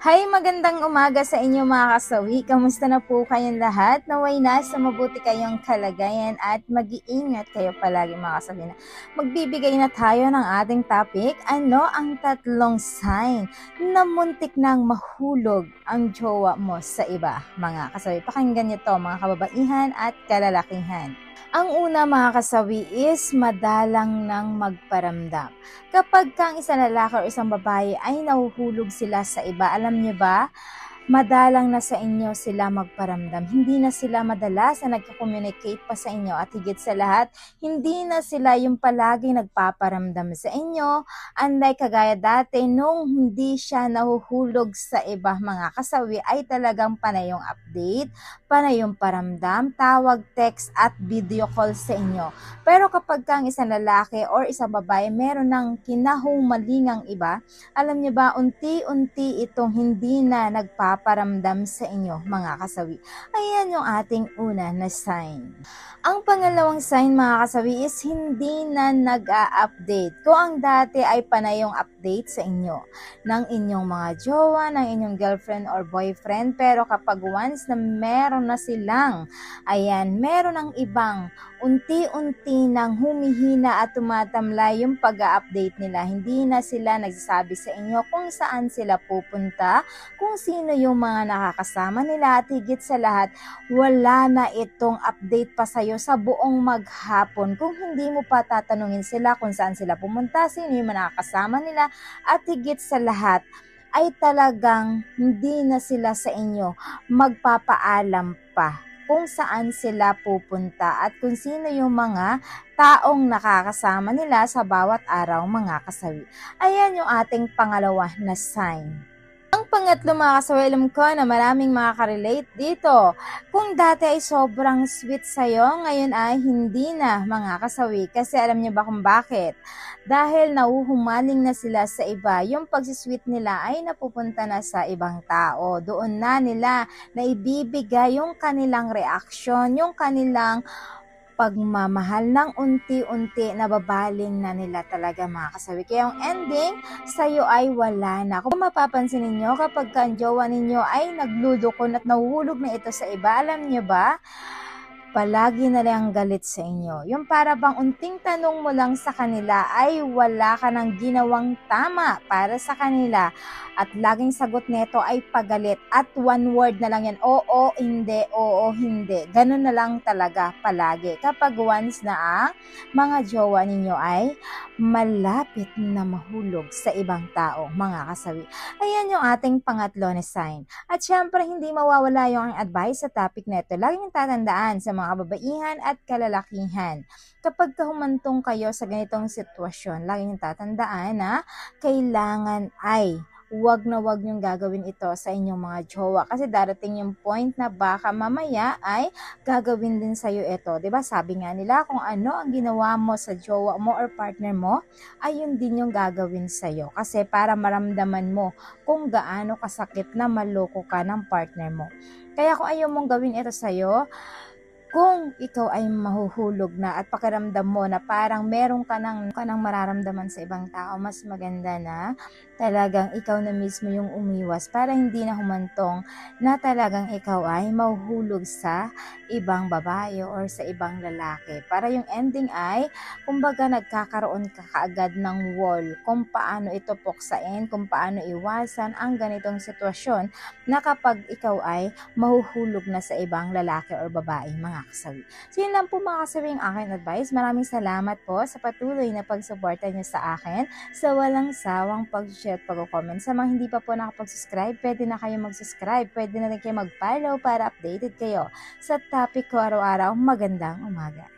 Hi, magandang umaga sa inyo mga kasawi. Kamusta na po kayong lahat? Naway nasa mabuti kayong kalagayan at mag-iingat kayo palagi mga kasawi. Magbibigay na tayo ng ating topic. Ano ang tatlong sign na muntik nang mahulog ang jowa mo sa iba mga kasawi? Pakinggan niyo to mga kababaihan at kalalakihan. Ang una mga kasawi is madalang ng magparamdam. Kapag kang isang lalaki o isang babae ay nahuhulog sila sa iba, alam niyo ba, madalang na sa inyo sila magparamdam. Hindi na sila madalas na nagka-communicate pa sa inyo at higit sa lahat, hindi na sila yung palagi nagpaparamdam sa inyo. Unlike kagaya dati, nung hindi siya nahuhulog sa iba mga kasawi, ay talagang panay yung update, panay yung paramdam, tawag, text at video call sa inyo. Pero kapag kang isang lalaki or isang babae, meron ng kinahumalingang iba, alam niyo ba, unti-unti itong hindi na nagpaparamdam sa inyo, mga kasawi. Ayan yung ating una na sign. Ang pangalawang sign, mga kasawi, is hindi na nag-a-update. Kung ang dati ay panay yung update sa inyo ng inyong mga jowa, ng inyong girlfriend or boyfriend, pero kapag once na meron na silang, meron ng ibang unti-unti nang humihina at tumatamlay yung pag-a-update nila. Hindi na sila nagsasabi sa inyo kung saan sila pupunta, kung sino yung mga nakakasama nila, at higit sa lahat, wala na itong update pa sa'yo sa buong maghapon. Kung hindi mo pa tatanungin sila kung saan sila pumunta, sino yung mga nakakasama nila, at higit sa lahat, ay talagang hindi na sila sa inyo magpapaalam pa kung saan sila pupunta at kung sino yung mga taong nakakasama nila sa bawat araw mga kasawi. Ayan yung ating pangalawa na sign. Ang pangatlo mga kasawi, alam ko na maraming makaka-relate dito. Kung dati ay sobrang sweet sa'yo, ngayon ay hindi na mga kasawi. Kasi alam niyo ba kung bakit? Dahil nauhumaling na sila sa iba, yung pagsisweet nila ay napupunta na sa ibang tao. Doon na nila na ibibigay yung kanilang reaksyon, yung kanilang pagmamahal ng unti-unti, nababaling na nila talaga mga kasawi. Kaya yung ending sa'yo ay wala na. Kung mapapansin ninyo, kapag ang jowa ninyo ay naglulukon at nahuhulog na ito sa iba, alam nyo ba, palagi na lang galit sa inyo. Yung para bang unting tanong mo lang sa kanila ay wala ka ng ginawang tama para sa kanila. At laging sagot nito ay pagalit. At one word na lang yan, oo, hindi, oo, hindi. Ganun na lang talaga palagi. Kapag once na ang mga jowa ninyo ay malapit na mahulog sa ibang tao, mga kasawi. Ayan yung ating pangatlo na sign. At syempre, hindi mawawala yung advice sa topic na ito. Laging tatandaan sa mga kababaihan at kalalakihan. Kapag humantong kayo sa ganitong sitwasyon, laging tatandaan na kailangan ay wag na wag niyong gagawin ito sa inyong mga jowa kasi darating yung point na baka mamaya ay gagawin din sa'yo ito. 'Di ba? Sabi nga nila, kung ano ang ginawa mo sa jowa mo or partner mo, ay yun din yung gagawin sa'yo. Kasi para maramdaman mo kung gaano kasakit na maloko ka ng partner mo. Kaya kung ayaw mong gawin ito sa'yo, kung ikaw ay mahuhulog na at pakiramdam mo na parang meron ka ng mararamdaman sa ibang tao, mas maganda na talagang ikaw na mismo yung umiwas para hindi na humantong na talagang ikaw ay mahuhulog sa ibang babae or sa ibang lalaki. Para yung ending ay, kumbaga nagkakaroon ka kaagad ng wall kung paano ito puksain, kung paano iwasan ang ganitong sitwasyon na kapag ikaw ay mahuhulog na sa ibang lalaki or babae, mga kasawi. So yun lang po mga kasawi ang aking advice. Maraming salamat po sa patuloy na pagsuporta niyo sa akin, sa walang sawang pag-share at pag-comment. Sa mga hindi pa po nakapag-subscribe, pwede na kayo mag-subscribe, pwede na rin kayo mag-follow para updated kayo sa topic ko araw-araw. Magandang umaga.